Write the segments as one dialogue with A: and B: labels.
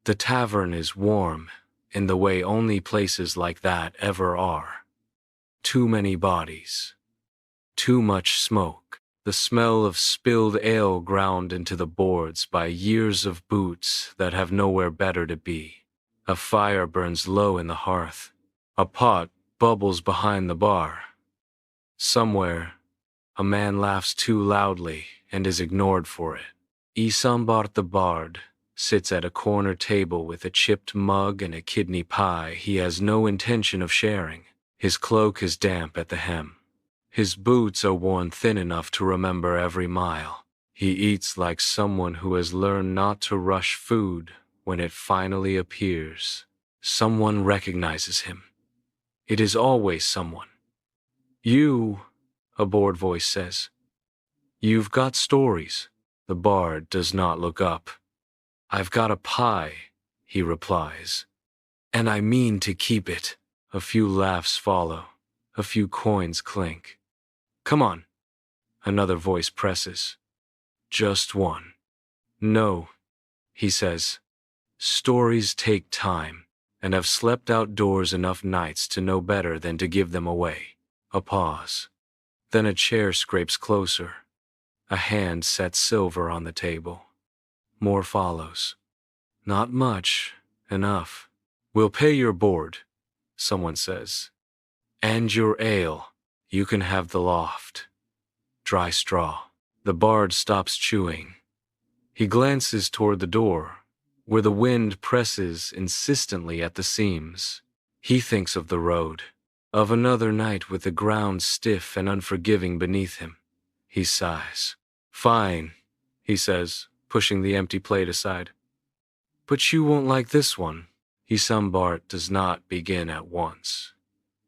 A: The tavern is warm in the way only places like that ever are. Too many bodies. Too much smoke. The smell of spilled ale ground into the boards by years of boots that have nowhere better to be. A fire burns low in the hearth. A pot bubbles behind the bar. Somewhere, a man laughs too loudly and is ignored for it. Isambard the bard sits at a corner table with a chipped mug and a kidney pie he has no intention of sharing. His cloak is damp at the hem. His boots are worn thin enough to remember every mile. He eats like someone who has learned not to rush food when it finally appears. Someone recognizes him. It is always someone. "You," a bored voice says. "You've got stories." The bard does not look up. "I've got a pie," he replies. "And I mean to keep it." A few laughs follow. A few coins clink. "Come on," another voice presses. "Just one." "No," he says. "Stories take time, and I've slept outdoors enough nights to know better than to give them away." A pause. Then a chair scrapes closer. A hand sets silver on the table. More follows. "Not much. Enough." "We'll pay your board," someone says. "And your ale. You can have the loft." Dry straw. The bard stops chewing. He glances toward the door, where the wind presses insistently at the seams. He thinks of the road, of another night with the ground stiff and unforgiving beneath him. He sighs. "Fine," he says, pushing the empty plate aside. "But you won't like this one." Isambard does not begin at once.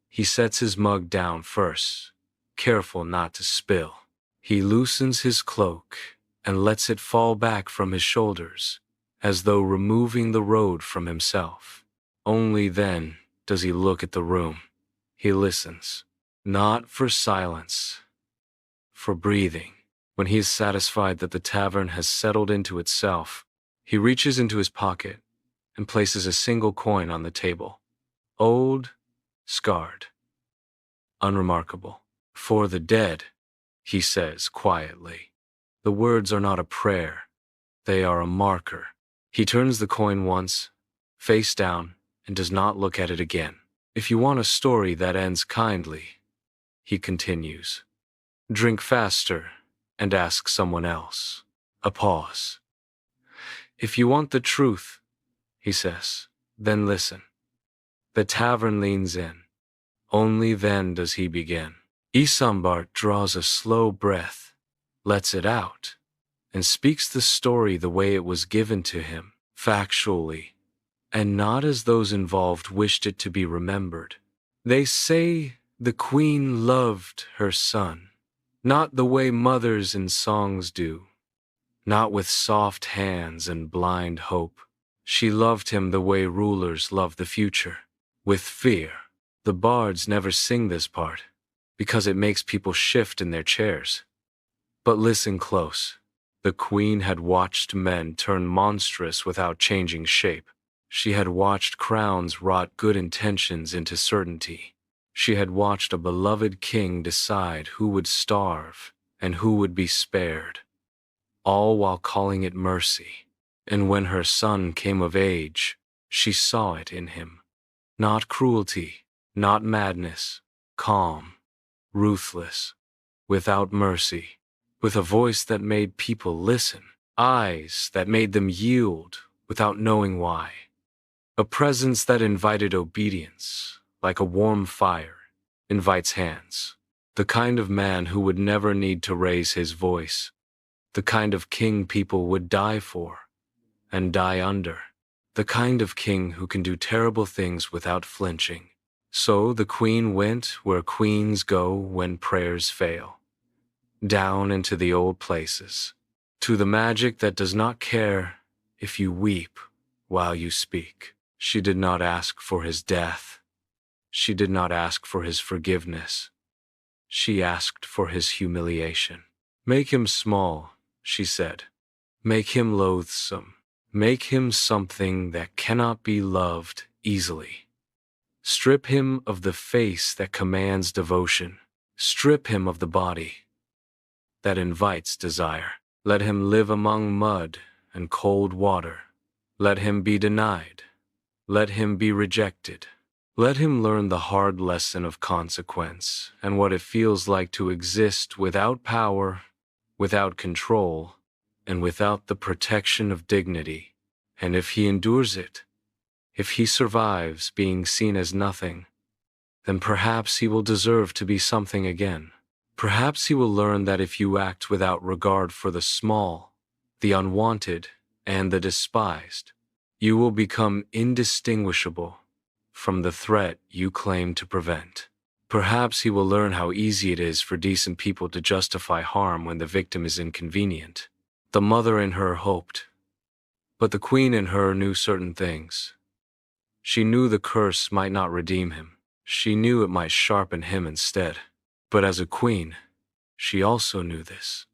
A: He sets his mug down first, careful not to spill. He loosens his cloak and lets it fall back from his shoulders, as though removing the road from himself. Only then does he look at the room. He listens, not for silence, for breathing. When he is satisfied that the tavern has settled into itself, he reaches into his pocket and places a single coin on the table. Old, scarred, unremarkable. "For the dead," he says quietly. The words are not a prayer. They are a marker. He turns the coin once, face down, and does not look at it again. "If you want a story that ends kindly," he continues, "drink faster and ask someone else." A pause. "If you want the truth," he says, "then listen." The tavern leans in. Only then does he begin. Isambard draws a slow breath, lets it out, and speaks the story the way it was given to him, factually, and not as those involved wished it to be remembered. "They say the queen loved her son, not the way mothers in songs do, not with soft hands and blind hope. She loved him the way rulers love the future, with fear." The bards never sing this part, because it makes people shift in their chairs. But listen close. The queen had watched men turn monstrous without changing shape. She had watched crowns rot good intentions into certainty. She had watched a beloved king decide who would starve and who would be spared, all while calling it mercy. And when her son came of age, she saw it in him. Not cruelty, not madness, calm, ruthless, without mercy, with a voice that made people listen, eyes that made them yield without knowing why, a presence that invited obedience, like a warm fire invites hands, the kind of man who would never need to raise his voice, the kind of king people would die for and die under, the kind of king who can do terrible things without flinching. So the queen went where queens go when prayers fail, down into the old places, to the magic that does not care if you weep while you speak. She did not ask for his death. She did not ask for his forgiveness. She asked for his humiliation. "Make him small," she said. "Make him loathsome. Make him something that cannot be loved easily. Strip him of the face that commands devotion. Strip him of the body that invites desire. Let him live among mud and cold water. Let him be denied. Let him be rejected. Let him learn the hard lesson of consequence and what it feels like to exist without power, without control, and without the protection of dignity. And if he endures it, if he survives being seen as nothing, then perhaps he will deserve to be something again. Perhaps he will learn that if you act without regard for the small, the unwanted, and the despised, you will become indistinguishable from the threat you claim to prevent. Perhaps he will learn how easy it is for decent people to justify harm when the victim is inconvenient. The mother in her hoped, but the queen in her knew certain things. She knew the curse might not redeem him. She knew it might sharpen him instead. But as a queen, she also knew this.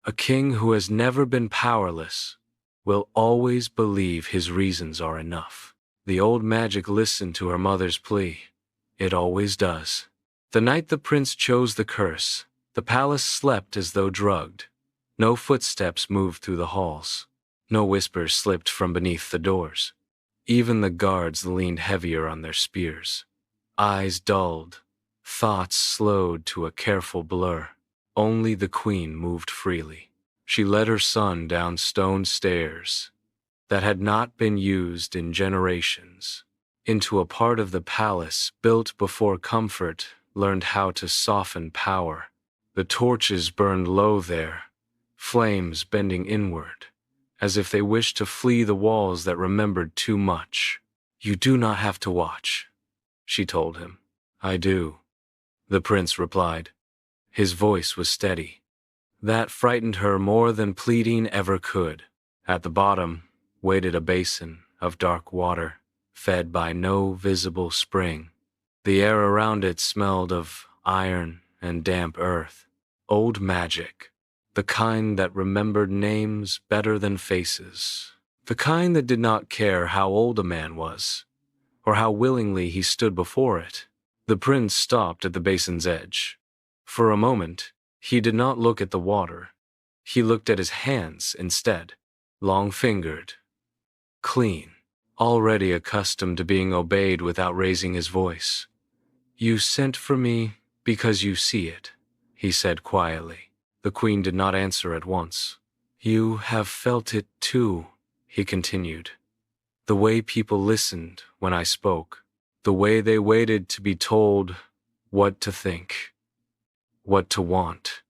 A: A king who has never been powerless will always believe his reasons are enough. The old magic listened to her mother's plea. It always does. The night the prince chose the curse, the palace slept as though drugged. No footsteps moved through the halls. No whispers slipped from beneath the doors. Even the guards leaned heavier on their spears. Eyes dulled, thoughts slowed to a careful blur. Only the queen moved freely. She led her son down stone stairs that had not been used in generations, into a part of the palace built before comfort learned how to soften power. The torches burned low there, flames bending inward, as if they wished to flee the walls that remembered too much. "You do not have to watch," she told him. "I do," the prince replied. His voice was steady. That frightened her more than pleading ever could. At the bottom waited a basin of dark water, fed by no visible spring. The air around it smelled of iron and damp earth. Old magic, the kind that remembered names better than faces. The kind that did not care how old a man was, or how willingly he stood before it. The prince stopped at the basin's edge. For a moment, he did not look at the water. He looked at his hands instead, long-fingered, clean, already accustomed to being obeyed without raising his voice. "You sent for me because you see it," he said quietly. The queen did not answer at once. "You have felt it too," he continued. "The way people listened when I spoke, the way they waited to be told what to think, what to want."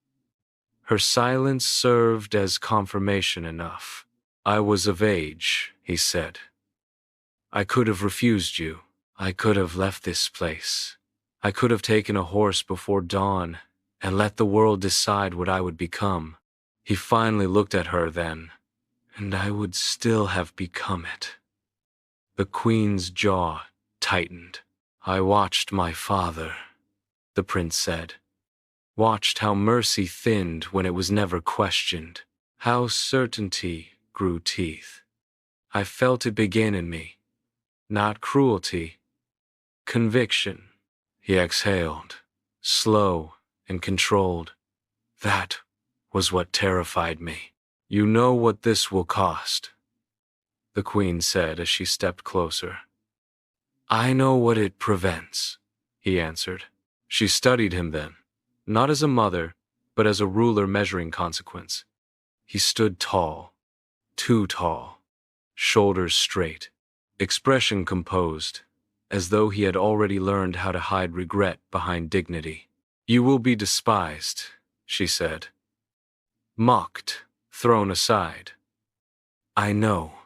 A: Her silence served as confirmation enough. "I was of age," he said. "I could have refused you. I could have left this place. I could have taken a horse before dawn and let the world decide what I would become." He finally looked at her then, "And I would still have become it." The queen's jaw tightened. "I watched my father," the prince said. "Watched how mercy thinned when it was never questioned, how certainty grew teeth. I felt it begin in me. Not cruelty, conviction." He exhaled, slow and controlled. "That was what terrified me." "You know what this will cost," the queen said as she stepped closer. "I know what it prevents," he answered. She studied him then, not as a mother, but as a ruler measuring consequence. He stood tall, too tall, shoulders straight, expression composed, as though he had already learned how to hide regret behind dignity. "You will be despised," she said. "Mocked, thrown aside." "I know,"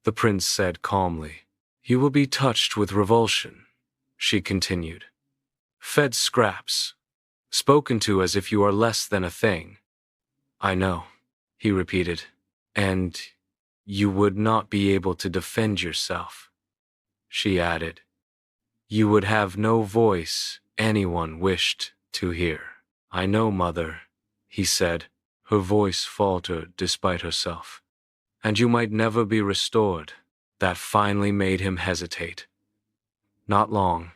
A: the prince said calmly. "You will be touched with revulsion," she continued. "Fed scraps, spoken to as if you are less than a thing." "I know," he repeated. "And you would not be able to defend yourself," she added. "You would have no voice anyone wished to hear." "I know, mother," he said. Her voice faltered despite herself. and you might never be restored. That finally made him hesitate. Not long,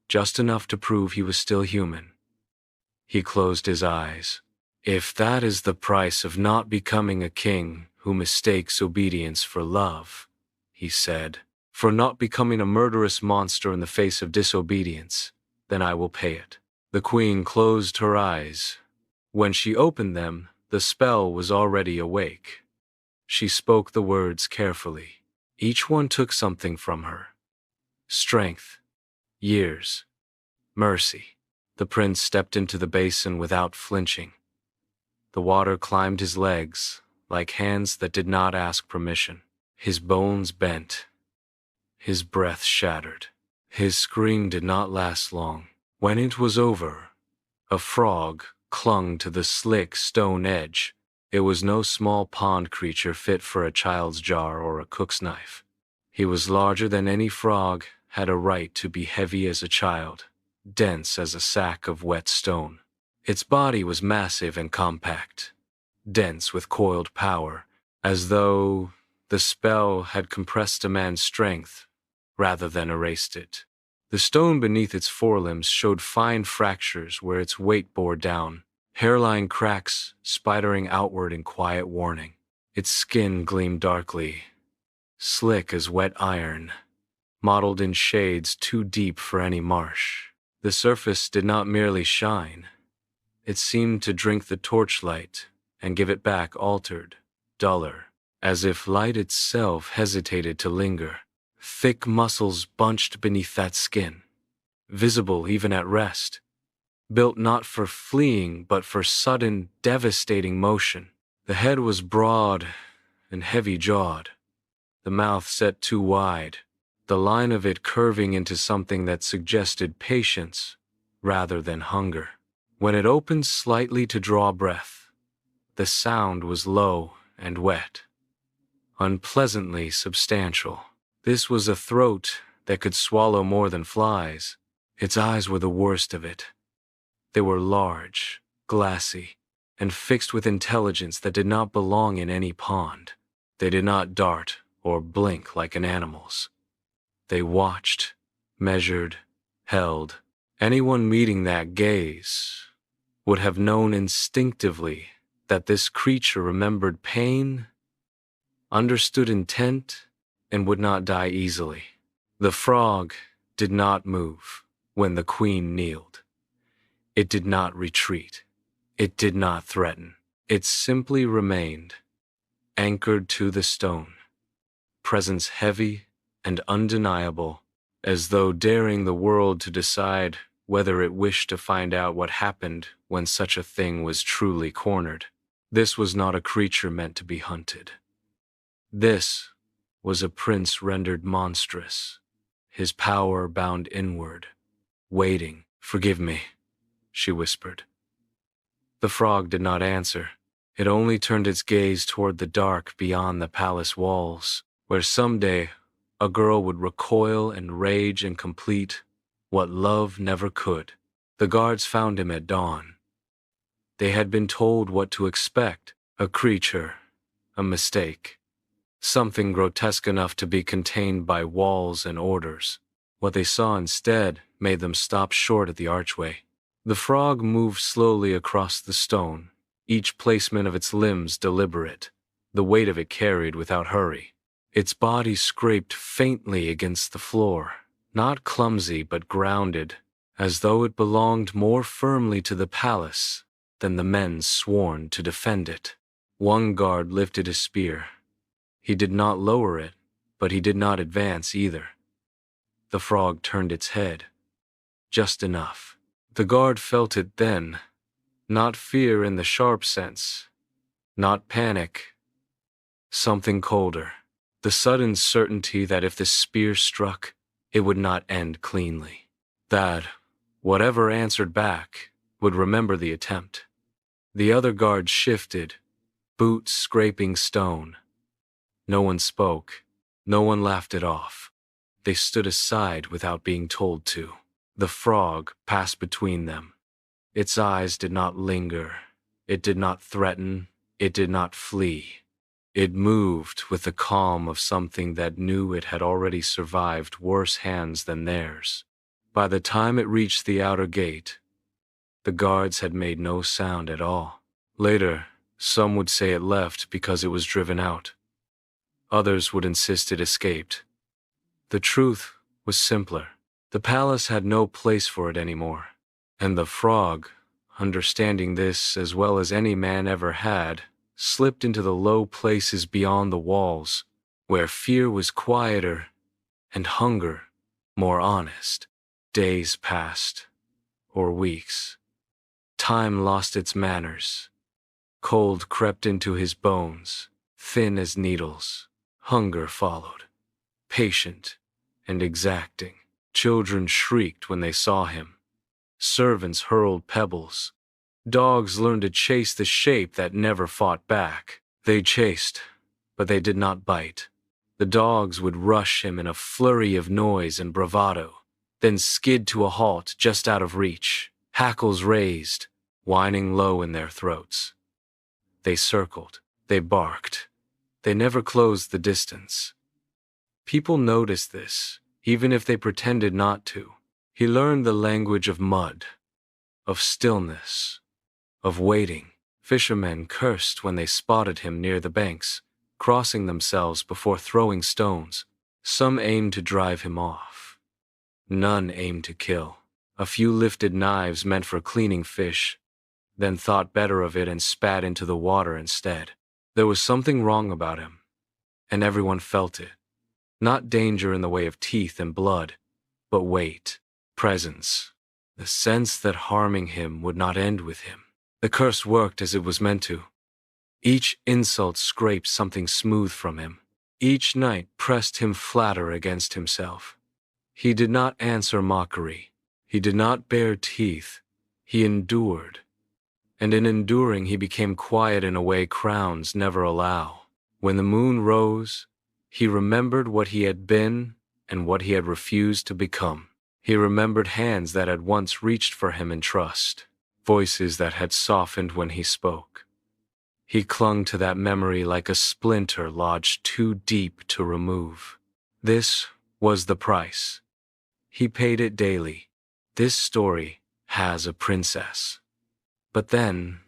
A: just enough to prove he was still human. He closed his eyes. If that is the price of not becoming a king who mistakes obedience for love, he said, for not becoming a murderous monster in the face of disobedience, then I will pay it. The queen closed her eyes. When she opened them, the spell was already awake. She spoke the words carefully. Each one took something from her. Strength, years, mercy. The prince stepped into the basin without flinching. The water climbed his legs, like hands that did not ask permission. His bones bent. His breath shattered. His scream did not last long. When it was over, a frog clung to the slick stone edge. It was no small pond creature fit for a child's jar or a cook's knife. He was larger than any frog, had a right to be heavy as a child, dense as a sack of wet stone. Its body was massive and compact, dense with coiled power, as though the spell had compressed a man's strength rather than erased it. The stone beneath its forelimbs showed fine fractures where its weight bore down, hairline cracks spidering outward in quiet warning. Its skin gleamed darkly, slick as wet iron, mottled in shades too deep for any marsh. The surface did not merely shine. It seemed to drink the torchlight and give it back altered, duller, as if light itself hesitated to linger. Thick muscles bunched beneath that skin, visible even at rest, built not for fleeing but for sudden, devastating motion. The head was broad and heavy-jawed, the mouth set too wide, the line of it curving into something that suggested patience rather than hunger. When it opened slightly to draw breath, the sound was low and wet, unpleasantly substantial. This was a throat that could swallow more than flies. Its eyes were the worst of it. They were large, glassy, and fixed with intelligence that did not belong in any pond. They did not dart or blink like an animal's. They watched, measured, held. Anyone meeting that gaze would have known instinctively that this creature remembered pain, understood intent, and would not die easily. The frog did not move when the queen kneeled. It did not retreat. It did not threaten. It simply remained, anchored to the stone, presence heavy and undeniable, as though daring the world to decide whether it wished to find out what happened when such a thing was truly cornered. This was not a creature meant to be hunted. This was a prince rendered monstrous, his power bound inward, waiting. "Forgive me," she whispered. The frog did not answer. It only turned its gaze toward the dark beyond the palace walls, where someday a girl would recoil and rage and complete what love never could. The guards found him at dawn. They had been told what to expect: a creature, a mistake, something grotesque enough to be contained by walls and orders. What they saw instead made them stop short at the archway. The frog moved slowly across the stone, each placement of its limbs deliberate, the weight of it carried without hurry. Its body scraped faintly against the floor, not clumsy but grounded, as though it belonged more firmly to the palace than the men sworn to defend it. One guard lifted a spear. He did not lower it, but he did not advance either. The frog turned its head, just enough. The guard felt it then, not fear in the sharp sense, not panic, something colder. The sudden certainty that if the spear struck, it would not end cleanly. That, whatever answered back, would remember the attempt. The other guard shifted, boots scraping stone. No one spoke. No one laughed it off. They stood aside without being told to. The frog passed between them. Its eyes did not linger. It did not threaten. It did not flee. It moved with the calm of something that knew it had already survived worse hands than theirs. By the time it reached the outer gate, the guards had made no sound at all. Later, some would say it left because it was driven out. Others would insist it escaped. The truth was simpler. The palace had no place for it anymore. And the frog, understanding this as well as any man ever had, slipped into the low places beyond the walls, where fear was quieter and hunger more honest. Days passed, or weeks. Time lost its manners. Cold crept into his bones, thin as needles. Hunger followed, patient and exacting. Children shrieked when they saw him. Servants hurled pebbles. Dogs learned to chase the shape that never fought back. They chased, but they did not bite. The dogs would rush him in a flurry of noise and bravado, then skid to a halt just out of reach, hackles raised, whining low in their throats. They circled, they barked. They never closed the distance. People noticed this, even if they pretended not to. He learned the language of mud, of stillness, of waiting. Fishermen cursed when they spotted him near the banks, crossing themselves before throwing stones. Some aimed to drive him off. None aimed to kill. A few lifted knives meant for cleaning fish, then thought better of it and spat into the water instead. There was something wrong about him, and everyone felt it. Not danger in the way of teeth and blood, but weight, presence, the sense that harming him would not end with him. The curse worked as it was meant to. Each insult scraped something smooth from him. Each night pressed him flatter against himself. He did not answer mockery. He did not bare teeth. He endured. And in enduring he became quiet in a way crowns never allow. When the moon rose, he remembered what he had been and what he had refused to become. He remembered hands that had once reached for him in trust, voices that had softened when he spoke. He clung to that memory like a splinter lodged too deep to remove. This was the price. He paid it daily. This story has a princess. But then,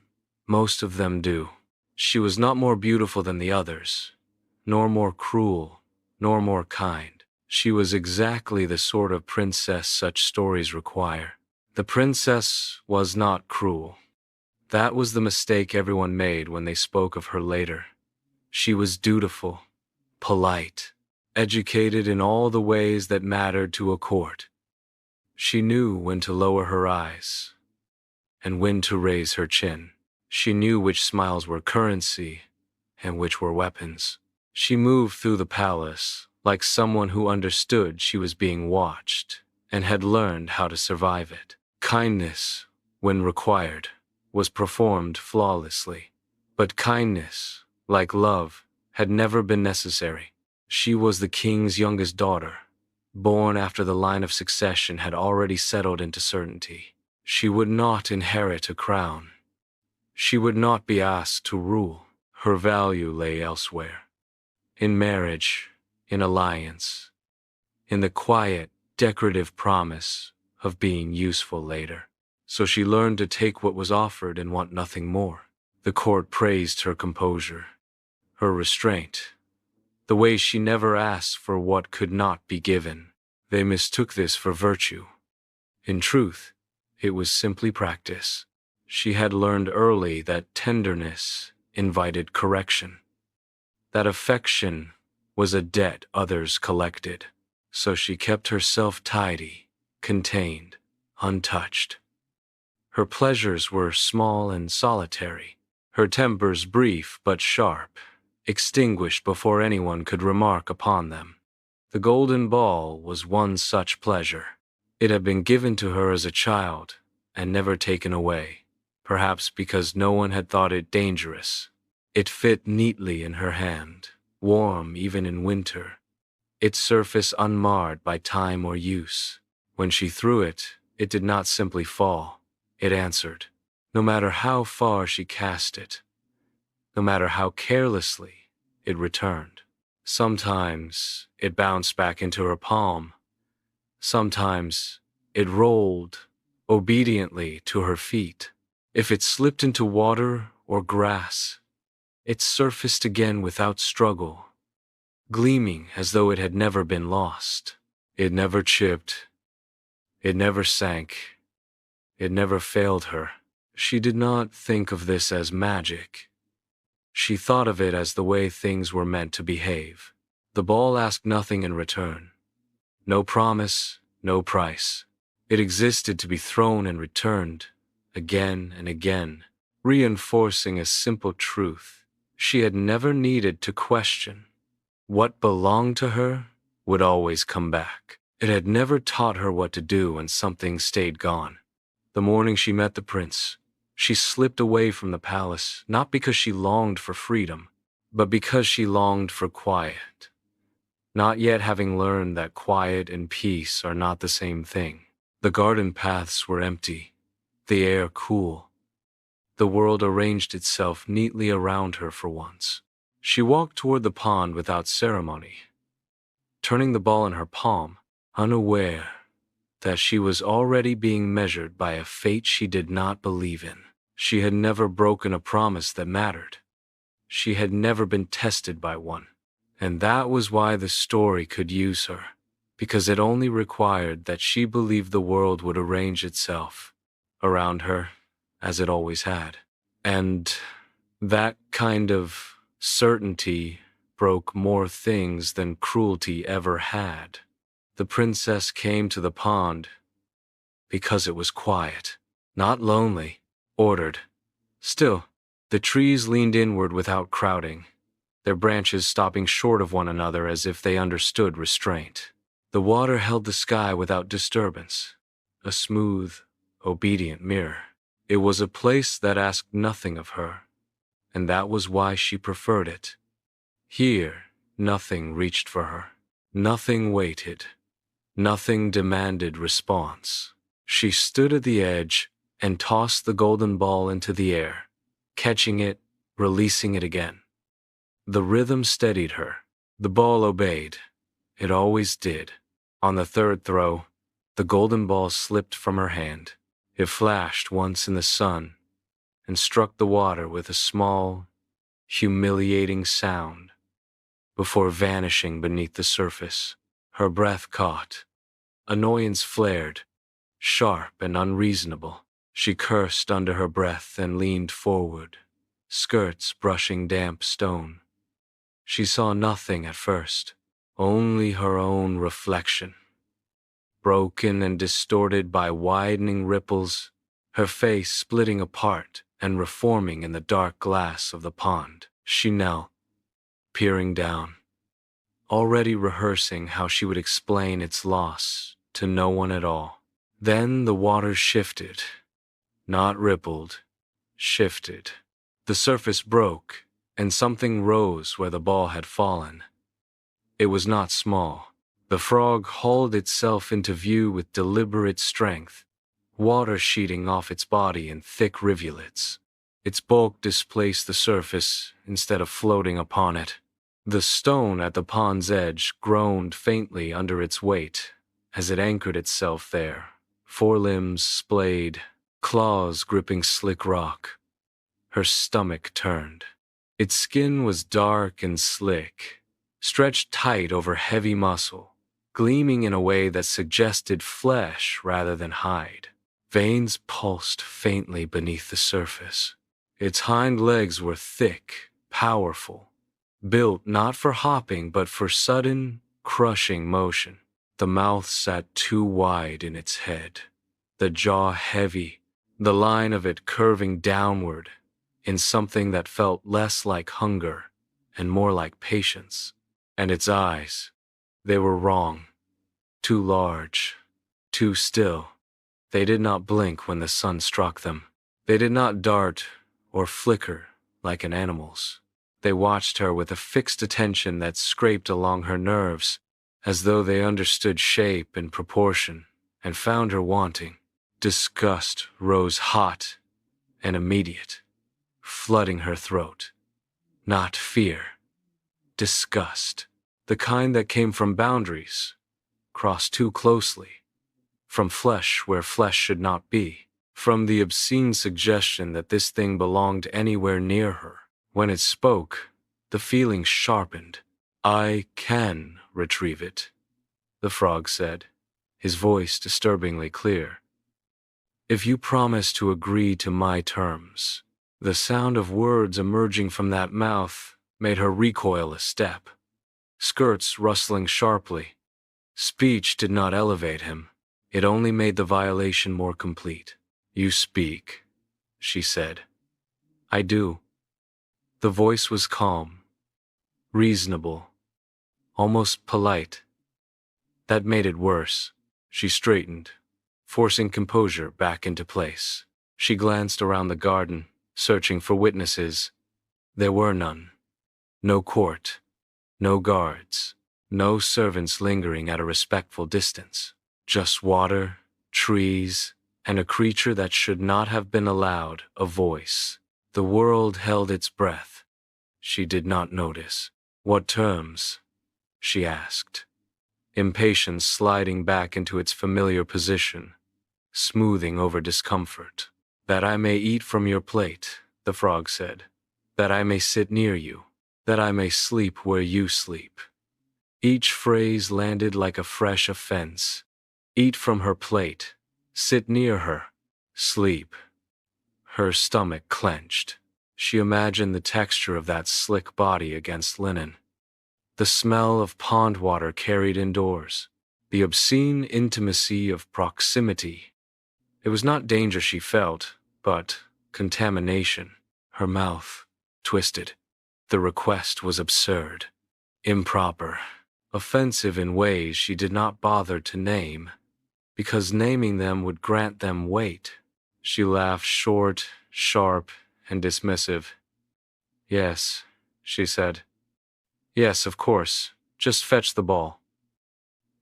A: most of them do. She was not more beautiful than the others, nor more cruel, nor more kind. She was exactly the sort of princess such stories require. The princess was not cruel. That was the mistake everyone made when they spoke of her later. She was dutiful, polite, educated in all the ways that mattered to a court. She knew when to lower her eyes and when to raise her chin. She knew which smiles were currency and which were weapons. She moved through the palace like someone who understood she was being watched and had learned how to survive it. Kindness, when required, was performed flawlessly. But kindness, like love, had never been necessary. She was the king's youngest daughter, born after the line of succession had already settled into certainty. She would not inherit a crown. She would not be asked to rule. Her value lay elsewhere. In marriage, in alliance, in the quiet, decorative promise of being useful later. So she learned to take what was offered and want nothing more. The court praised her composure, her restraint, the way she never asked for what could not be given. They mistook this for virtue. In truth, it was simply practice. She had learned early that tenderness invited correction, that affection was a debt others collected. So she kept herself tidy, contained, untouched. Her pleasures were small and solitary, her tempers brief but sharp, extinguished before anyone could remark upon them. The golden ball was one such pleasure. It had been given to her as a child and never taken away, perhaps because no one had thought it dangerous. It fit neatly in her hand, warm even in winter, its surface unmarred by time or use. When she threw it, it did not simply fall. It answered. No matter how far she cast it, no matter how carelessly, it returned. Sometimes it bounced back into her palm. Sometimes it rolled obediently to her feet. If it slipped into water or grass, it surfaced again without struggle, gleaming as though it had never been lost. It never chipped, it never sank, it never failed her. She did not think of this as magic. She thought of it as the way things were meant to behave. The ball asked nothing in return. No promise, no price. It existed to be thrown and returned, again and again, reinforcing a simple truth she had never needed to question. What belonged to her would always come back. It had never taught her what to do when something stayed gone. The morning she met the prince, she slipped away from the palace, not because she longed for freedom, but because she longed for quiet, not yet having learned that quiet and peace are not the same thing. The garden paths were empty, the air cool. The world arranged itself neatly around her for once. She walked toward the pond without ceremony, turning the ball in her palm, unaware that she was already being measured by a fate she did not believe in. She had never broken a promise that mattered. She had never been tested by one. And that was why the story could use her, because it only required that she believed the world would arrange itself around her, as it always had. And that kind of certainty broke more things than cruelty ever had. The princess came to the pond because it was quiet, not lonely, ordered. Still, the trees leaned inward without crowding, their branches stopping short of one another as if they understood restraint. The water held the sky without disturbance, a smooth, obedient mirror. It was a place that asked nothing of her, and that was why she preferred it. Here, nothing reached for her. Nothing waited. Nothing demanded response. She stood at the edge and tossed the golden ball into the air, catching it, releasing it again. The rhythm steadied her. The ball obeyed. It always did. On the third throw, the golden ball slipped from her hand. It flashed once in the sun and struck the water with a small, humiliating sound before vanishing beneath the surface. Her breath caught. Annoyance flared, sharp and unreasonable. She cursed under her breath and leaned forward, skirts brushing damp stone. She saw nothing at first, only her own reflection, broken and distorted by widening ripples, her face splitting apart and reforming in the dark glass of the pond. She knelt, peering down, already rehearsing how she would explain its loss to no one at all. Then the water shifted, not rippled, shifted. The surface broke, and something rose where the ball had fallen. It was not small. The frog hauled itself into view with deliberate strength, water sheeting off its body in thick rivulets. Its bulk displaced the surface instead of floating upon it. The stone at the pond's edge groaned faintly under its weight as it anchored itself there, forelimbs splayed, claws gripping slick rock. Her stomach turned. Its skin was dark and slick, stretched tight over heavy muscle, gleaming in a way that suggested flesh rather than hide. Veins pulsed faintly beneath the surface. Its hind legs were thick, powerful, built not for hopping but for sudden, crushing motion. The mouth sat too wide in its head, the jaw heavy, the line of it curving downward in something that felt less like hunger and more like patience. And its eyes, they were wrong, too large, too still. They did not blink when the sun struck them. They did not dart or flicker like an animal's. They watched her with a fixed attention that scraped along her nerves, as though they understood shape and proportion, and found her wanting. Disgust rose hot and immediate, flooding her throat. Not fear, disgust, the kind that came from boundaries, crossed too closely, from flesh where flesh should not be, from the obscene suggestion that this thing belonged anywhere near her. When it spoke, the feeling sharpened. "I can retrieve it," the frog said, his voice disturbingly clear. "If you promise to agree to my terms." The sound of words emerging from that mouth made her recoil a step, skirts rustling sharply. Speech did not elevate him. It only made the violation more complete. "You speak," she said. "I do." The voice was calm, reasonable, almost polite. That made it worse. She straightened, forcing composure back into place. She glanced around the garden, searching for witnesses. There were none. No court, no guards, no servants lingering at a respectful distance. Just water, trees, and a creature that should not have been allowed a voice. The world held its breath. She did not notice. "What terms?" she asked, impatience sliding back into its familiar position, smoothing over discomfort. "That I may eat from your plate," the frog said. "That I may sit near you. That I may sleep where you sleep." Each phrase landed like a fresh offense. Eat from her plate. Sit near her. Sleep. Her stomach clenched. She imagined the texture of that slick body against linen, the smell of pond water carried indoors, the obscene intimacy of proximity. It was not danger she felt, but contamination. Her mouth twisted. The request was absurd, improper, offensive in ways she did not bother to name, because naming them would grant them weight. She laughed short, sharp, and dismissive. "Yes," she said. "Yes, of course. Just fetch the ball."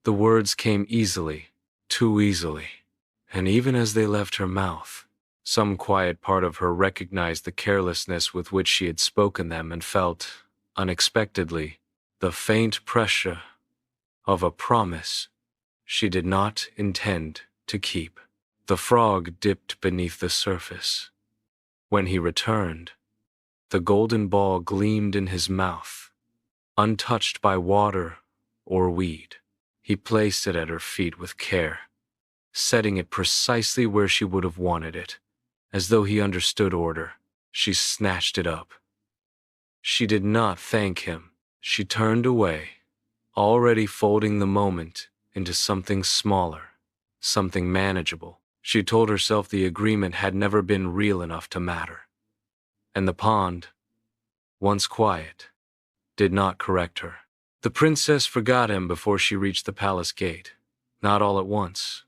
A: The words came easily, too easily, and even as they left her mouth, some quiet part of her recognized the carelessness with which she had spoken them and felt, unexpectedly, the faint pressure of a promise she did not intend to keep. The frog dipped beneath the surface. When he returned, the golden ball gleamed in his mouth, untouched by water or weed. He placed it at her feet with care, setting it precisely where she would have wanted it, as though he understood order. She snatched it up. She did not thank him. She turned away, already folding the moment into something smaller, something manageable. She told herself the agreement had never been real enough to matter. And the pond, once quiet, did not correct her. The princess forgot him before she reached the palace gate. Not all at once.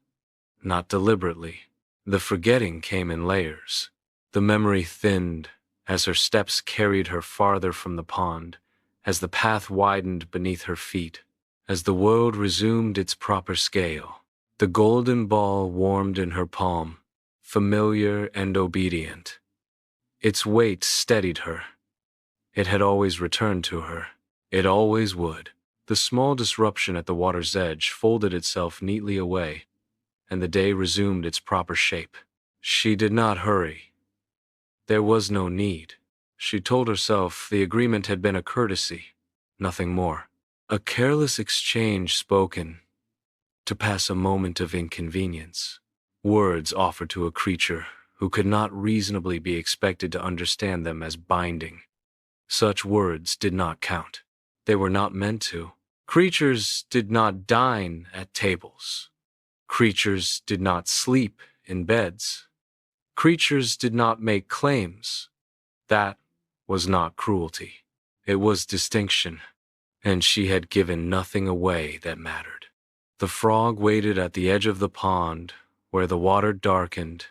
A: Not deliberately. The forgetting came in layers. The memory thinned as her steps carried her farther from the pond, as the path widened beneath her feet, as the world resumed its proper scale. The golden ball warmed in her palm, familiar and obedient. Its weight steadied her. It had always returned to her. It always would. The small disruption at the water's edge folded itself neatly away, and the day resumed its proper shape. She did not hurry. There was no need. She told herself the agreement had been a courtesy, nothing more. A careless exchange spoken to pass a moment of inconvenience. Words offered to a creature who could not reasonably be expected to understand them as binding. Such words did not count. They were not meant to. Creatures did not dine at tables. Creatures did not sleep in beds. Creatures did not make claims. That was not cruelty. It was distinction, and she had given nothing away that mattered. The frog waited at the edge of the pond, where the water darkened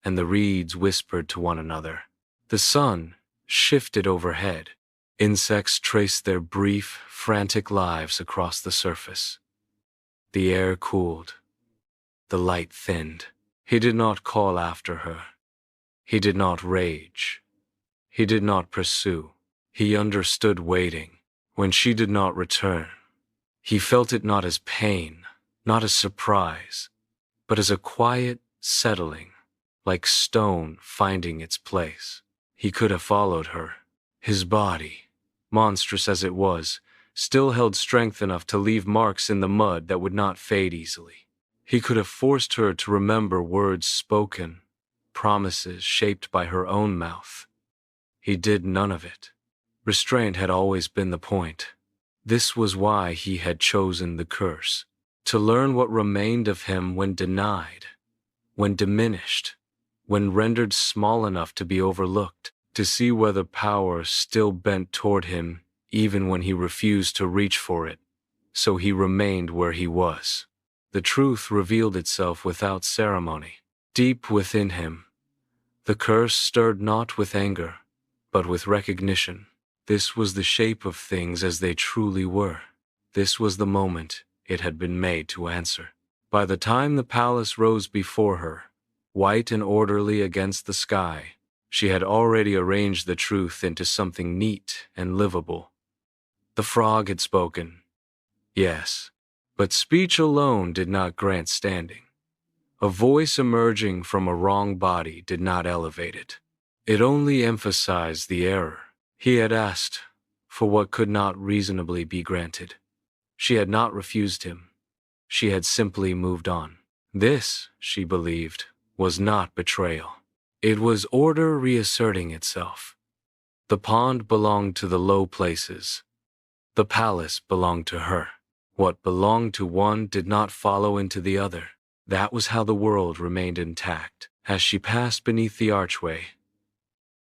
A: and the reeds whispered to one another. The sun shifted overhead. Insects traced their brief, frantic lives across the surface. The air cooled. The light thinned. He did not call after her. He did not rage. He did not pursue. He understood waiting, When she did not return, he felt it not as pain, not as surprise, but as a quiet settling, like stone finding its place. He could have followed her. His body, monstrous as it was, still held strength enough to leave marks in the mud that would not fade easily. He could have forced her to remember words spoken, promises shaped by her own mouth. He did none of it. Restraint had always been the point. This was why he had chosen the curse, to learn what remained of him when denied, when diminished, when rendered small enough to be overlooked, to see whether power still bent toward him even when he refused to reach for it. So he remained where he was. The truth revealed itself without ceremony. Deep within him, the curse stirred not with anger, but with recognition. This was the shape of things as they truly were. This was the moment it had been made to answer. By the time the palace rose before her, white and orderly against the sky, she had already arranged the truth into something neat and livable. The frog had spoken. Yes, but speech alone did not grant standing. A voice emerging from a wrong body did not elevate it. It only emphasized the error. He had asked for what could not reasonably be granted. She had not refused him. She had simply moved on. This, she believed, was not betrayal. It was order reasserting itself. The pond belonged to the low places. The palace belonged to her. What belonged to one did not follow into the other. That was how the world remained intact. As she passed beneath the archway,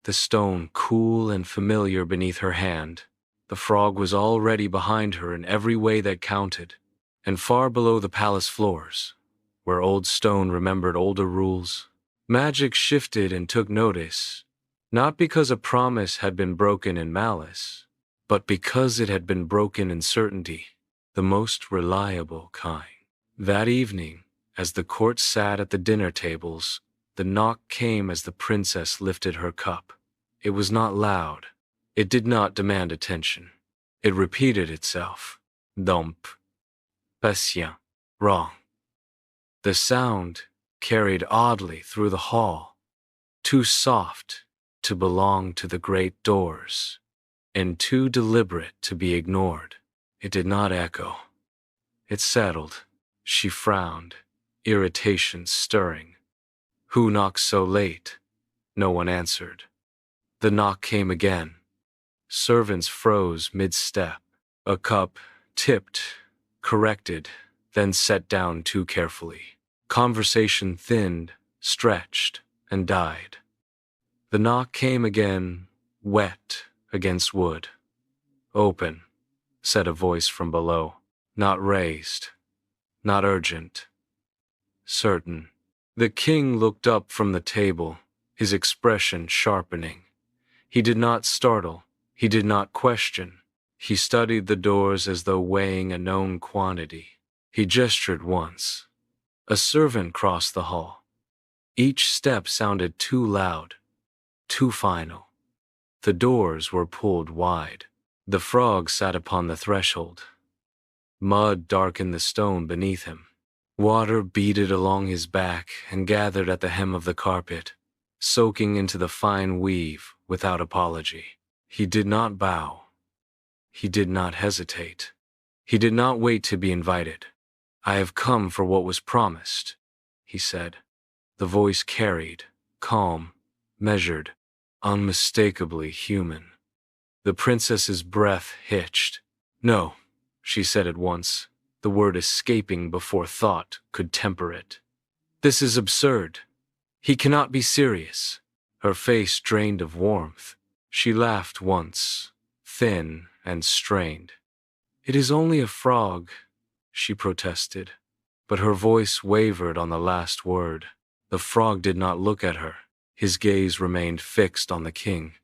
A: the stone cool and familiar beneath her hand, the frog was already behind her in every way that counted. And far below the palace floors, where old stone remembered older rules, magic shifted and took notice, not because a promise had been broken in malice, but because it had been broken in certainty, the most reliable kind. That evening, as the court sat at the dinner tables, the knock came as the princess lifted her cup. It was not loud. It did not demand attention. It repeated itself. Dump. Patient. Wrong. The sound carried oddly through the hall, too soft to belong to the great doors, and too deliberate to be ignored. It did not echo. It settled. She frowned, irritation stirring. Who knocks so late? No one answered. The knock came again. Servants froze mid-step. A cup tipped, corrected, then set down too carefully. Conversation thinned, stretched, and died. The knock came again, wet against wood. Open, said a voice from below. Not raised, not urgent. Certain. The king looked up from the table, his expression sharpening. He did not startle. He did not question. He studied the doors as though weighing a known quantity. He gestured once. A servant crossed the hall. Each step sounded too loud, too final. The doors were pulled wide. The frog sat upon the threshold. Mud darkened the stone beneath him. Water beaded along his back and gathered at the hem of the carpet, soaking into the fine weave without apology. He did not bow. He did not hesitate. He did not wait to be invited. I have come for what was promised, he said. The voice carried, calm, measured, unmistakably human. The princess's breath hitched. No, she said at once, the word escaping before thought could temper it. This is absurd. He cannot be serious. Her face drained of warmth. She laughed once, thin and strained. It is only a frog, she protested, but her voice wavered on the last word. The frog did not look at her. His gaze remained fixed on the king.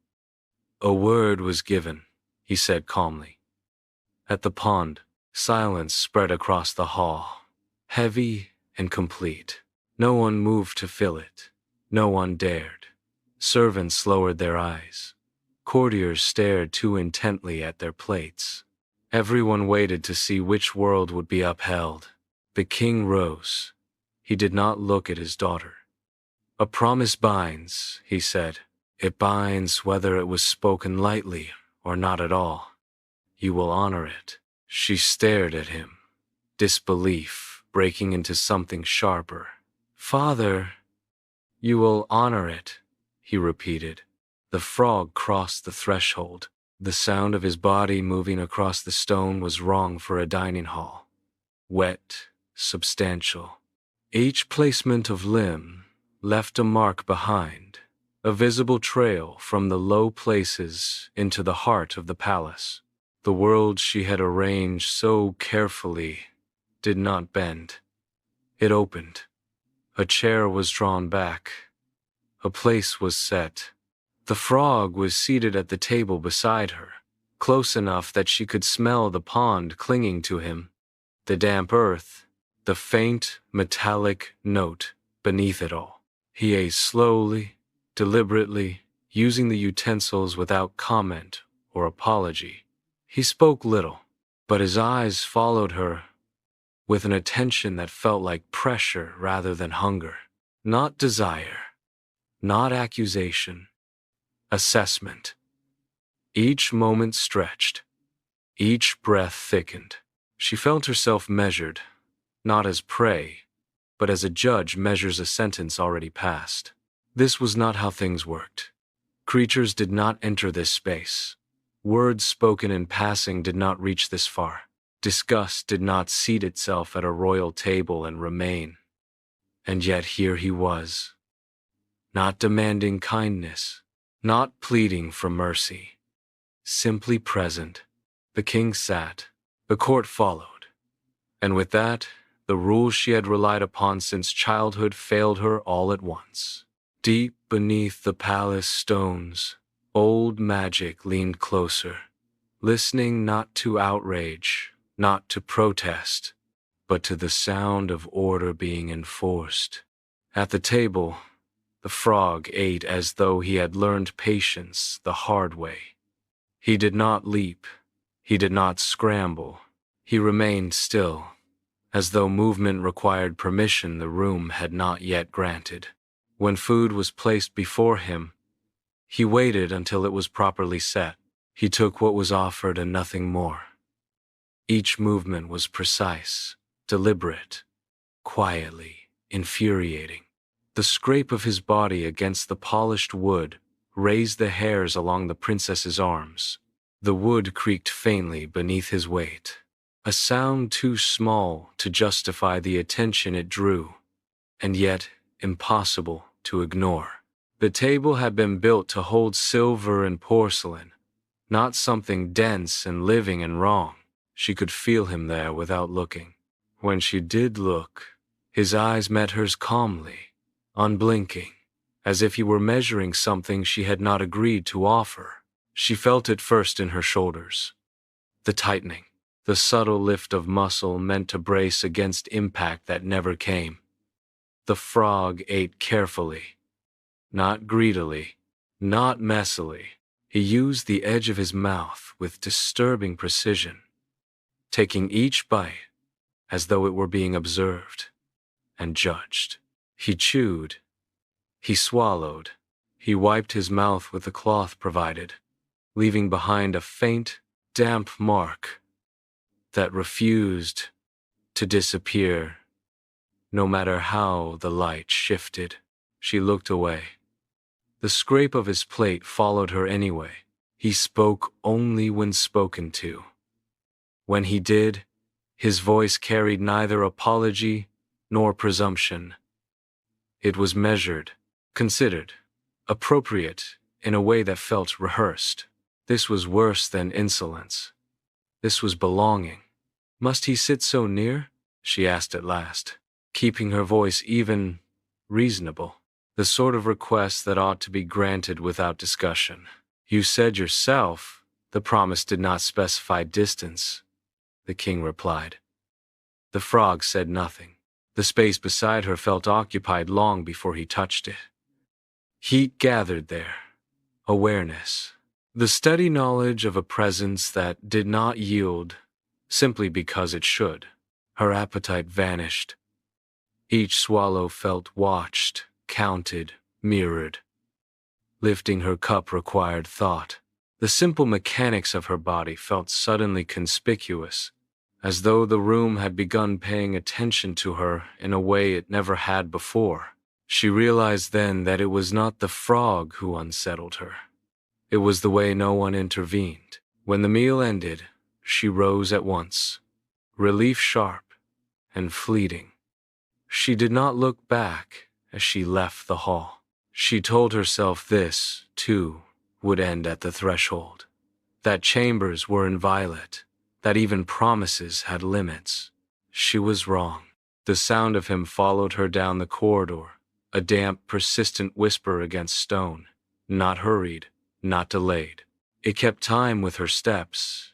A: A word was given, he said calmly. At the pond, silence spread across the hall, heavy and complete. No one moved to fill it. No one dared. Servants lowered their eyes. Courtiers stared too intently at their plates. Everyone waited to see which world would be upheld. The king rose. He did not look at his daughter. "A promise binds," he said. "It binds whether it was spoken lightly or not at all. You will honor it." She stared at him, disbelief breaking into something sharper. "Father, you will honor it," he repeated. The frog crossed the threshold. The sound of his body moving across the stone was wrong for a dining hall. Wet, substantial. Each placement of limb left a mark behind, a visible trail from the low places into the heart of the palace. The world she had arranged so carefully did not bend. It opened. A chair was drawn back. A place was set. The frog was seated at the table beside her, close enough that she could smell the pond clinging to him, the damp earth, the faint metallic note beneath it all. He ate slowly, deliberately, using the utensils without comment or apology. He spoke little, but his eyes followed her with an attention that felt like pressure rather than hunger. Not desire, not accusation, assessment. Each moment stretched, each breath thickened. She felt herself measured, not as prey, but as a judge measures a sentence already passed. This was not how things worked. Creatures did not enter this space. Words spoken in passing did not reach this far. Disgust did not seat itself at a royal table and remain. And yet here he was, not demanding kindness, not pleading for mercy, simply present. The king sat, the court followed, and with that, the rules she had relied upon since childhood failed her all at once. Deep beneath the palace stones, old magic leaned closer, listening not to outrage, not to protest, but to the sound of order being enforced. At the table, the frog ate as though he had learned patience the hard way. He did not leap. He did not scramble. He remained still, as though movement required permission the room had not yet granted. When food was placed before him, he waited until it was properly set. He took what was offered and nothing more. Each movement was precise, deliberate, quietly infuriating. The scrape of his body against the polished wood raised the hairs along the princess's arms. The wood creaked faintly beneath his weight, a sound too small to justify the attention it drew, and yet impossible to ignore. The table had been built to hold silver and porcelain, not something dense and living and wrong. She could feel him there without looking. When she did look, his eyes met hers calmly, unblinking, as if he were measuring something she had not agreed to offer. She felt it first in her shoulders. The tightening, the subtle lift of muscle meant to brace against impact that never came. The frog ate carefully, not greedily, not messily. He used the edge of his mouth with disturbing precision, taking each bite as though it were being observed and judged. He chewed. He swallowed. He wiped his mouth with the cloth provided, leaving behind a faint, damp mark that refused to disappear, no matter how the light shifted. She looked away. The scrape of his plate followed her anyway. He spoke only when spoken to. When he did, his voice carried neither apology nor presumption. It was measured, considered, appropriate in a way that felt rehearsed. This was worse than insolence. This was belonging. "Must he sit so near?" she asked at last, keeping her voice even, reasonable. The sort of request that ought to be granted without discussion. "You said yourself the promise did not specify distance," the king replied. The frog said nothing. The space beside her felt occupied long before he touched it. Heat gathered there, awareness, The steady knowledge of a presence that did not yield simply because it should. Her appetite vanished. Each swallow felt watched, counted, mirrored. Lifting her cup required thought. The simple mechanics of her body felt suddenly conspicuous, as though the room had begun paying attention to her in a way it never had before. She realized then that it was not the frog who unsettled her. It was the way no one intervened. When the meal ended, she rose at once, relief sharp and fleeting. She did not look back as she left the hall. She told herself this, too, would end at the threshold. That chambers were inviolate, that even promises had limits. She was wrong. The sound of him followed her down the corridor, a damp, persistent whisper against stone, not hurried, not delayed. It kept time with her steps,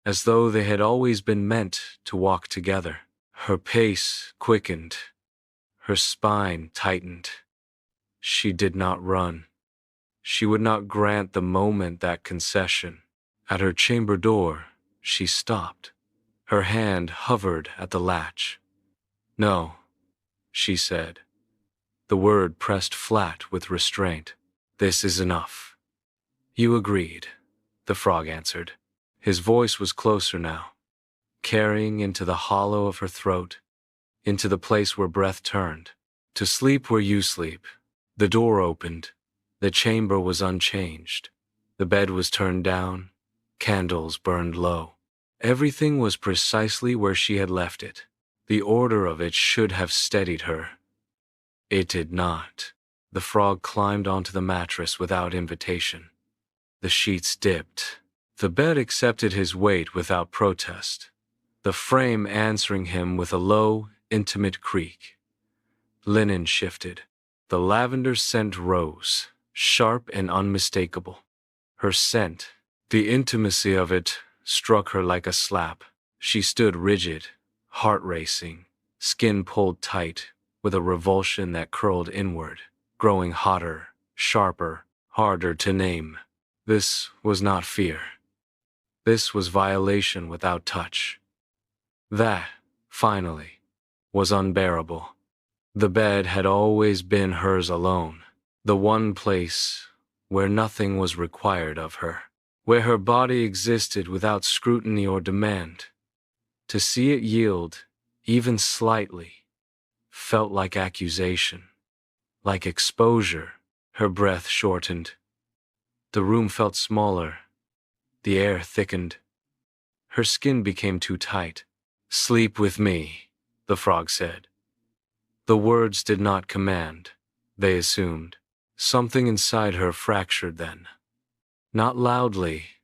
A: as though they had always been meant to walk together. Her pace quickened, her spine tightened. She did not run. She would not grant the moment that concession. At her chamber door, she stopped. Her hand hovered at the latch. "No," she said. The word pressed flat with restraint. "This is enough." "You agreed," the frog answered. His voice was closer now, carrying into the hollow of her throat, into the place where breath turned. "To sleep where you sleep." The door opened. The chamber was unchanged. The bed was turned down. Candles burned low. Everything was precisely where she had left it. The order of it should have steadied her. It did not. The frog climbed onto the mattress without invitation. The sheets dipped. The bed accepted his weight without protest, the frame answering him with a low, intimate creak. Linen shifted. The lavender scent rose, sharp and unmistakable. Her scent, the intimacy of it, struck her like a slap. She stood rigid, heart racing, skin pulled tight, with a revulsion that curled inward, growing hotter, sharper, harder to name. This was not fear. This was violation without touch. That, finally, was unbearable. The bed had always been hers alone, the one place where nothing was required of her, where her body existed without scrutiny or demand. To see it yield, even slightly, felt like accusation, like exposure. Her breath shortened. The room felt smaller. The air thickened. Her skin became too tight. "Sleep with me," the frog said. The words did not command. They assumed. Something inside her fractured then. Not loudly,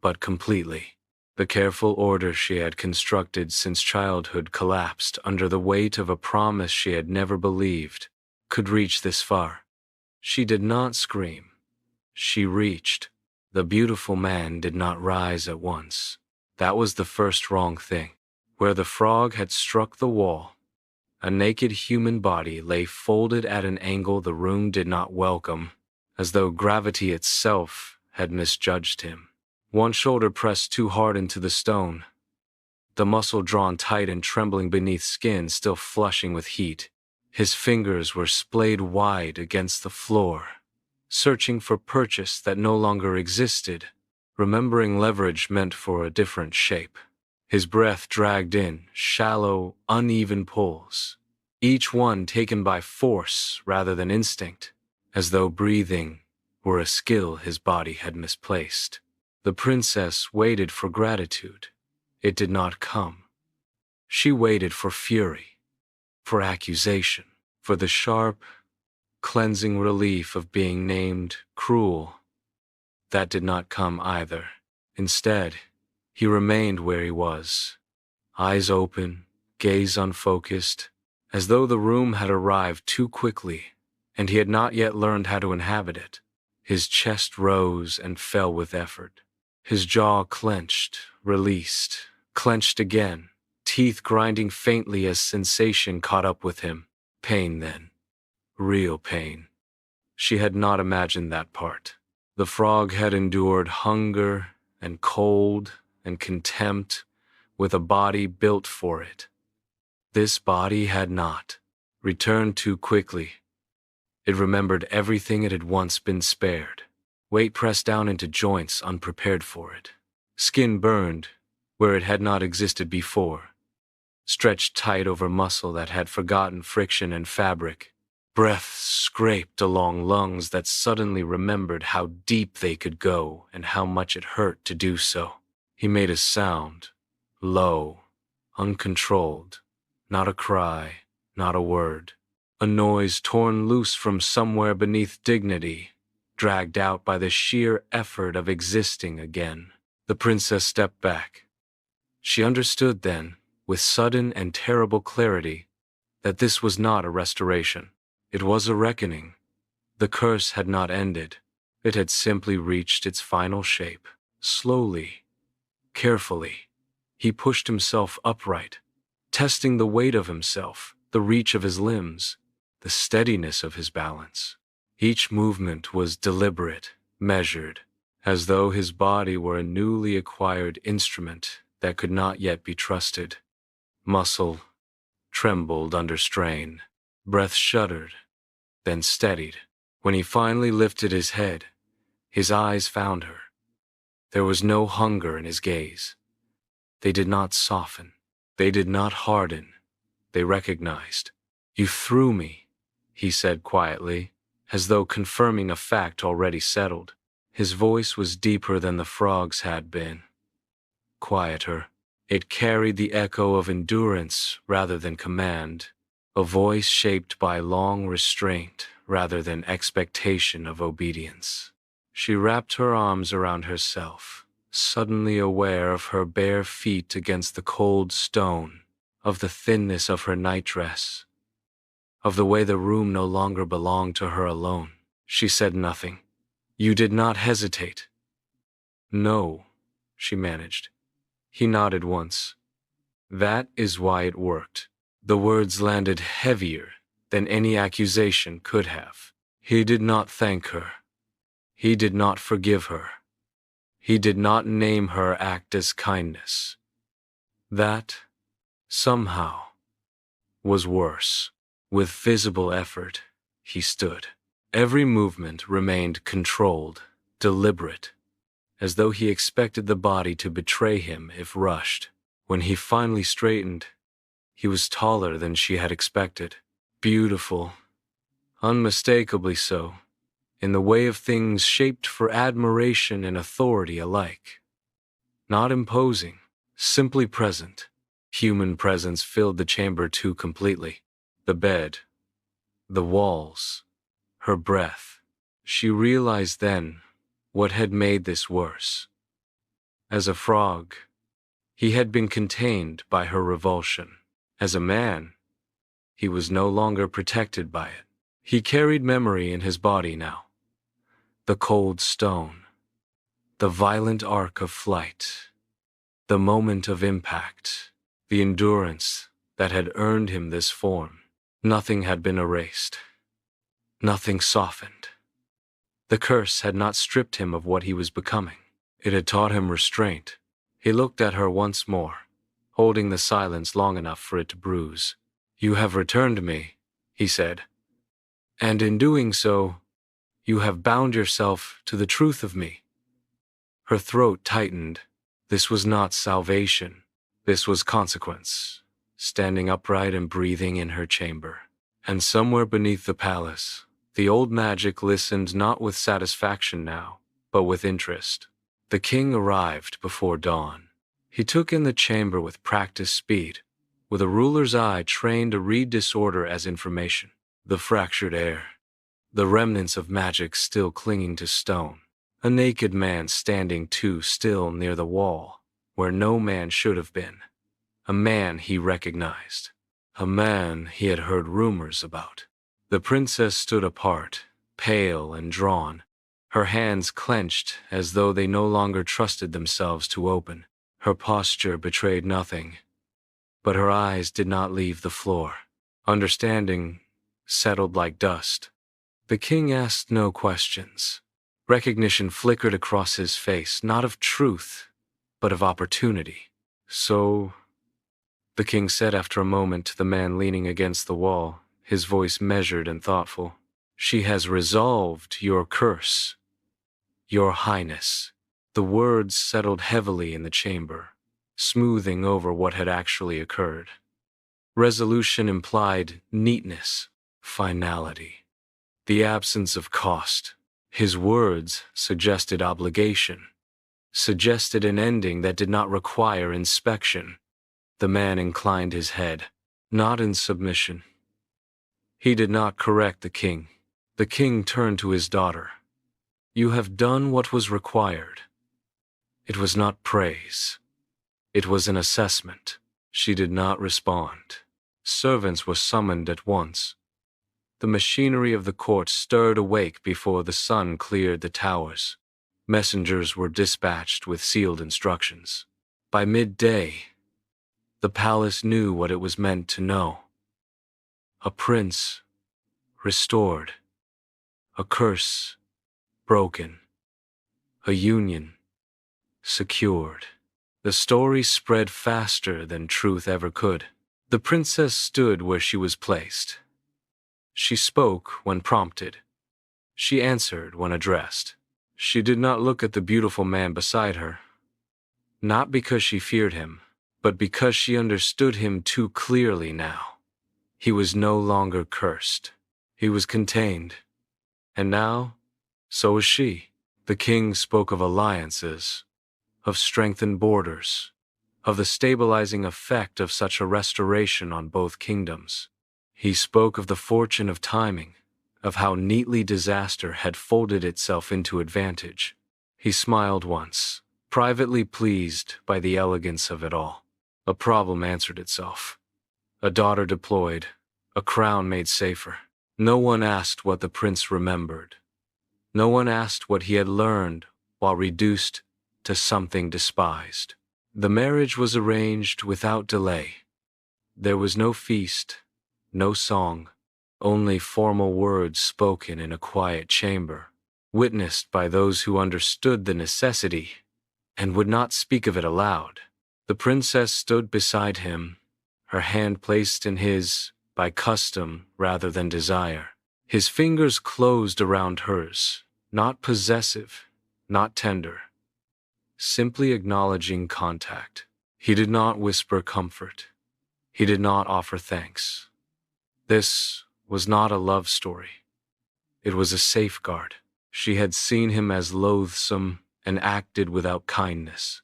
A: but completely. The careful order she had constructed since childhood collapsed under the weight of a promise she had never believed could reach this far. She did not scream. She reached. The beautiful man did not rise at once. That was the first wrong thing. Where the frog had struck the wall, a naked human body lay folded at an angle the room did not welcome, as though gravity itself had misjudged him. One shoulder pressed too hard into the stone, the muscle drawn tight and trembling beneath skin still flushing with heat. His fingers were splayed wide against the floor, searching for purchase that no longer existed, remembering leverage meant for a different shape. His breath dragged in, shallow, uneven pulls, each one taken by force rather than instinct, as though breathing were a skill his body had misplaced. The princess waited for gratitude. It did not come. She waited for fury, for accusation, for the sharp, cleansing relief of being named cruel. That did not come either. Instead, he remained where he was, eyes open, gaze unfocused, as though the room had arrived too quickly, and he had not yet learned how to inhabit it. His chest rose and fell with effort. His jaw clenched, released, clenched again, teeth grinding faintly as sensation caught up with him. Pain then. Real pain. She had not imagined that part. The frog had endured hunger and cold and contempt with a body built for it. This body had not returned too quickly. It remembered everything it had once been spared. Weight pressed down into joints unprepared for it. Skin burned where it had not existed before. Stretched tight over muscle that had forgotten friction and fabric. Breath scraped along lungs that suddenly remembered how deep they could go and how much it hurt to do so. He made a sound, low, uncontrolled, not a cry, not a word. A noise torn loose from somewhere beneath dignity, dragged out by the sheer effort of existing again. The princess stepped back. She understood then, with sudden and terrible clarity, that this was not a restoration. It was a reckoning. The curse had not ended. It had simply reached its final shape. Slowly, carefully, he pushed himself upright, testing the weight of himself, the reach of his limbs, the steadiness of his balance. Each movement was deliberate, measured, as though his body were a newly acquired instrument that could not yet be trusted. Muscle trembled under strain. Breath shuddered, then steadied. When he finally lifted his head, his eyes found her. There was no hunger in his gaze. They did not soften. They did not harden. They recognized. "You threw me," he said quietly, as though confirming a fact already settled. His voice was deeper than the frog's had been. Quieter. It carried the echo of endurance rather than command, a voice shaped by long restraint rather than expectation of obedience. She wrapped her arms around herself, suddenly aware of her bare feet against the cold stone, of the thinness of her nightdress, of the way the room no longer belonged to her alone. She said nothing. "You did not hesitate." "No," she managed. He nodded once. "That is why it worked." The words landed heavier than any accusation could have. He did not thank her. He did not forgive her. He did not name her act as kindness. That, somehow, was worse. With visible effort, he stood. Every movement remained controlled, deliberate, as though he expected the body to betray him if rushed. When he finally straightened, he was taller than she had expected. Beautiful, unmistakably so, in the way of things shaped for admiration and authority alike. Not imposing, simply present. Human presence filled the chamber too completely. The bed, the walls, her breath. She realized then what had made this worse. As a frog, he had been contained by her revulsion. As a man, he was no longer protected by it. He carried memory in his body now. The cold stone, the violent arc of flight, the moment of impact, the endurance that had earned him this form. Nothing had been erased. Nothing softened. The curse had not stripped him of what he was becoming. It had taught him restraint. He looked at her once more, holding the silence long enough for it to bruise. "You have returned me," he said. "And in doing so, you have bound yourself to the truth of me." Her throat tightened. This was not salvation. This was consequence, standing upright and breathing in her chamber. And somewhere beneath the palace, the old magic listened not with satisfaction now, but with interest. The king arrived before dawn. He took in the chamber with practiced speed, with a ruler's eye trained to read disorder as information. The fractured air, the remnants of magic still clinging to stone, a naked man standing too still near the wall, where no man should have been. A man he recognized. A man he had heard rumors about. The princess stood apart, pale and drawn, her hands clenched as though they no longer trusted themselves to open. Her posture betrayed nothing, but her eyes did not leave the floor. Understanding settled like dust. The king asked no questions. Recognition flickered across his face, not of truth, but of opportunity. "So," the king said after a moment to the man leaning against the wall, his voice measured and thoughtful, "she has resolved your curse, your highness." The words settled heavily in the chamber, smoothing over what had actually occurred. Resolution implied neatness, finality, the absence of cost. His words suggested obligation, suggested an ending that did not require inspection. The man inclined his head, not in submission. He did not correct the king. The king turned to his daughter. "You have done what was required." It was not praise. It was an assessment. She did not respond. Servants were summoned at once. The machinery of the court stirred awake before the sun cleared the towers. Messengers were dispatched with sealed instructions. By midday, the palace knew what it was meant to know. A prince restored, a curse broken, a union secured. The story spread faster than truth ever could. The princess stood where she was placed. She spoke when prompted. She answered when addressed. She did not look at the beautiful man beside her, not because she feared him, but because she understood him too clearly now. He was no longer cursed. He was contained. And now, so was she. The king spoke of alliances, of strengthened borders, of the stabilizing effect of such a restoration on both kingdoms. He spoke of the fortune of timing, of how neatly disaster had folded itself into advantage. He smiled once, privately pleased by the elegance of it all. A problem answered itself. A daughter deployed, a crown made safer. No one asked what the prince remembered. No one asked what he had learned while reduced to something despised. The marriage was arranged without delay. There was no feast, no song, only formal words spoken in a quiet chamber, witnessed by those who understood the necessity and would not speak of it aloud. The princess stood beside him, her hand placed in his by custom rather than desire. His fingers closed around hers, not possessive, not tender, simply acknowledging contact. He did not whisper comfort. He did not offer thanks. This was not a love story. It was a safeguard. She had seen him as loathsome and acted without kindness.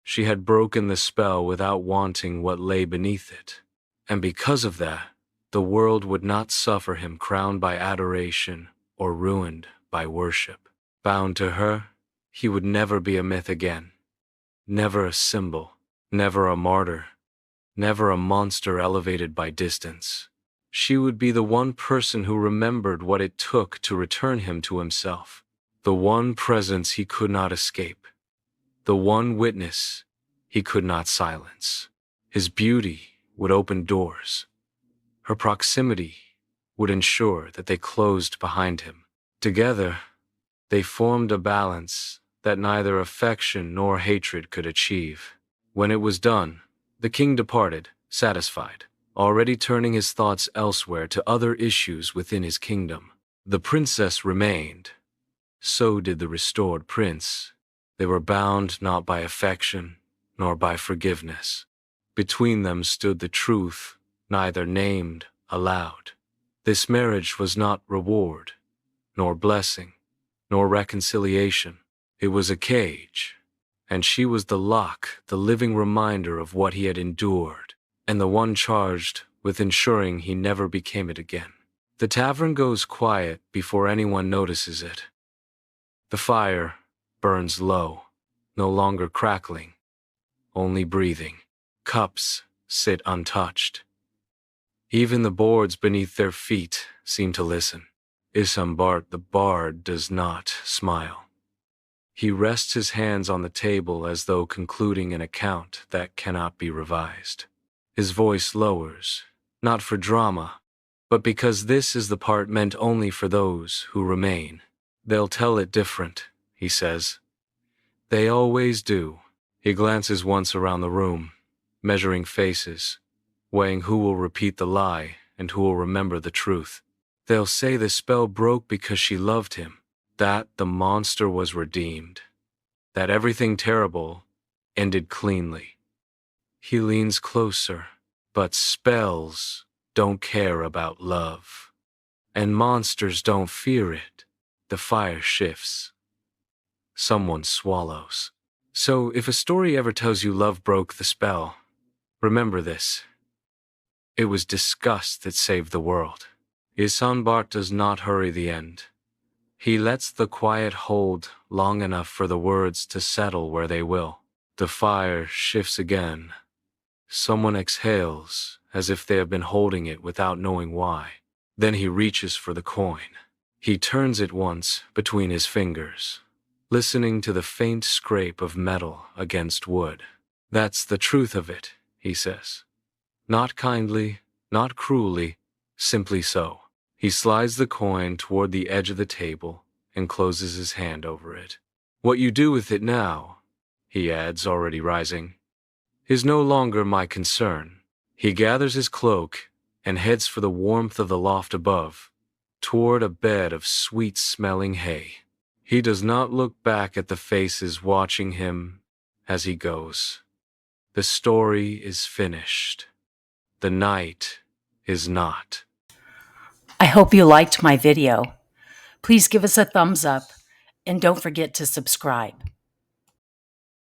A: She had broken the spell without wanting what lay beneath it. And because of that, the world would not suffer him crowned by adoration or ruined by worship. Bound to her, he would never be a myth again. Never a symbol, never a martyr, never a monster elevated by distance. She would be the one person who remembered what it took to return him to himself, the one presence he could not escape, the one witness he could not silence. His beauty would open doors. Her proximity would ensure that they closed behind him. Together, they formed a balance that neither affection nor hatred could achieve. When it was done, the king departed, satisfied, already turning his thoughts elsewhere to other issues within his kingdom. The princess remained. So did the restored prince. They were bound not by affection, nor by forgiveness. Between them stood the truth, neither named aloud. This marriage was not reward, nor blessing, nor reconciliation. It was a cage, and she was the lock, the living reminder of what he had endured, and the one charged with ensuring he never became it again. The tavern goes quiet before anyone notices it. The fire burns low, no longer crackling, only breathing. Cups sit untouched. Even the boards beneath their feet seem to listen. Isambard the bard does not smile. He rests his hands on the table as though concluding an account that cannot be revised. His voice lowers, not for drama, but because this is the part meant only for those who remain. They'll tell it different, he says. They always do. He glances once around the room, measuring faces, weighing who will repeat the lie and who will remember the truth. They'll say the spell broke because she loved him, that the monster was redeemed, that everything terrible ended cleanly. He leans closer, but spells don't care about love, and monsters don't fear it. The fire shifts. Someone swallows. So if a story ever tells you love broke the spell, remember this. It was disgust that saved the world. Isambard does not hurry the end. He lets the quiet hold long enough for the words to settle where they will. The fire shifts again. Someone exhales, as if they have been holding it without knowing why. Then he reaches for the coin. He turns it once between his fingers, listening to the faint scrape of metal against wood. That's the truth of it, he says. Not kindly, not cruelly, simply so. He slides the coin toward the edge of the table and closes his hand over it. What you do with it now, he adds, already rising, is no longer my concern. He gathers his cloak and heads for the warmth of the loft above, toward a bed of sweet-smelling hay. He does not look back at the faces watching him as he goes. The story is finished. The night is not.
B: I hope you liked my video. Please give us a thumbs up and don't forget to subscribe.